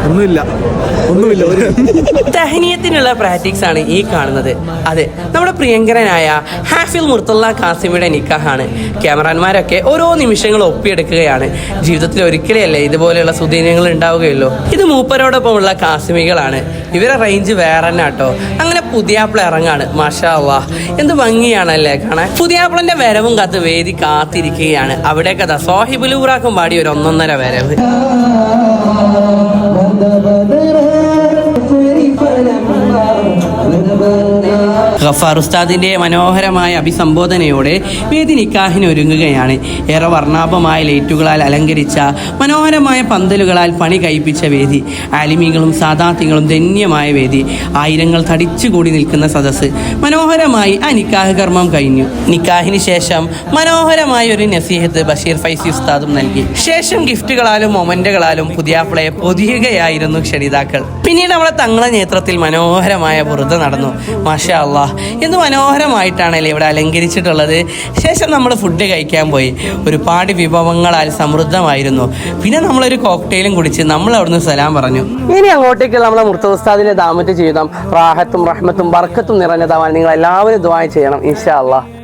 ഒന്നുമില്ല. തഹനിയത്തിനുള്ള പ്രാക്ടീസ് ആണ് ഈ കാണുന്നത്. അതെ, നമ്മുടെ പ്രിയങ്കരനായ ഹാഫിൽ മുർത്തല്ല കാസിമിയുടെ നിക്കാഹാണ്. ക്യാമറാന്മാരൊക്കെ ഓരോ നിമിഷങ്ങൾ ഒപ്പിയെടുക്കുകയാണ്. ജീവിതത്തിൽ ഒരിക്കലല്ലേ ഇതുപോലെയുള്ള സുദിനങ്ങൾ ഉണ്ടാവുകയുള്ളൂ. ഇത് മൂപ്പരോടൊപ്പമുള്ള കാസിമികളാണ്. ഇവരെ റേഞ്ച് വേറെ തന്നെ കേട്ടോ. അങ്ങനെ പുതിയാപ്പിള ഇറങ്ങാണ്. മാഷാ അല്ലാഹ്, എന്ത് ഭംഗിയാണല്ലേ കാണാൻ. പുതിയാപ്പിളന്റെ വരവും കാത്ത് വേദി കാത്തിരിക്കുകയാണ്. അവിടെ കഥ സോഹിബുലൂറാക്കും പാടി ഒരു 1.5 വരവ്. ഗഫാർ ഉസ്താദിന്റെ മനോഹരമായ അഭിസംബോധനയോടെ വേദി നിക്കാഹിന് ഒരുങ്ങുകയാണ്. ഏറെ വർണ്ണാഭമായ ലൈറ്റുകളാൽ അലങ്കരിച്ച മനോഹരമായ പന്തലുകളാൽ പണി കഴിപ്പിച്ച വേദി. ആലിമീങ്ങളും സാദാത്യങ്ങളും ധന്യമായ വേദി. ആയിരങ്ങൾ തടിച്ചുകൂടി നിൽക്കുന്ന സദസ്സ്. മനോഹരമായി ആ നിക്കാഹ് കർമ്മം കഴിഞ്ഞു. നിക്കാഹിന് ശേഷം മനോഹരമായ ഒരു നസീഹത്ത് ബഷീർ ഫൈസി ഉസ്താദും നൽകി. ശേഷം ഗിഫ്റ്റുകളാലും മൊമന്റുകളാലും പുതിയാപ്പിളയെ പൊതിയുകയായിരുന്നു ക്ഷണിതാക്കൾ. പിന്നീട് നമ്മളെ തങ്ങളെ നേതൃത്വത്തിൽ മനോഹരമായ ബുറുദ നടന്നു. മാഷാ അല്ലാഹ്, എന്ത് മനോഹരമായിട്ടാണല്ലേ ഇവിടെ അലങ്കരിച്ചിട്ടുള്ളത്. ശേഷം നമ്മൾ ഫുഡ് കഴിക്കാൻ പോയി. ഒരുപാട് വിഭവങ്ങളാൽ സമൃദ്ധമായിരുന്നു. പിന്നെ നമ്മളൊരു കോക്ടെയിലും കുടിച്ച് നമ്മൾ അവിടുന്ന് സലാം പറഞ്ഞു. ഇനി അങ്ങോട്ടേക്ക് നമ്മളെ മുർത്തദ ഉസ്താദിന്റെ ദാമത്ത് ജീവിതം റാഹത്തും റഹ്മത്തും ബർക്കത്തും നിറഞ്ഞതാവാൻ നിങ്ങൾ എല്ലാവരും ദുആ ചെയ്യണം ഇൻഷാ അല്ലാഹ്.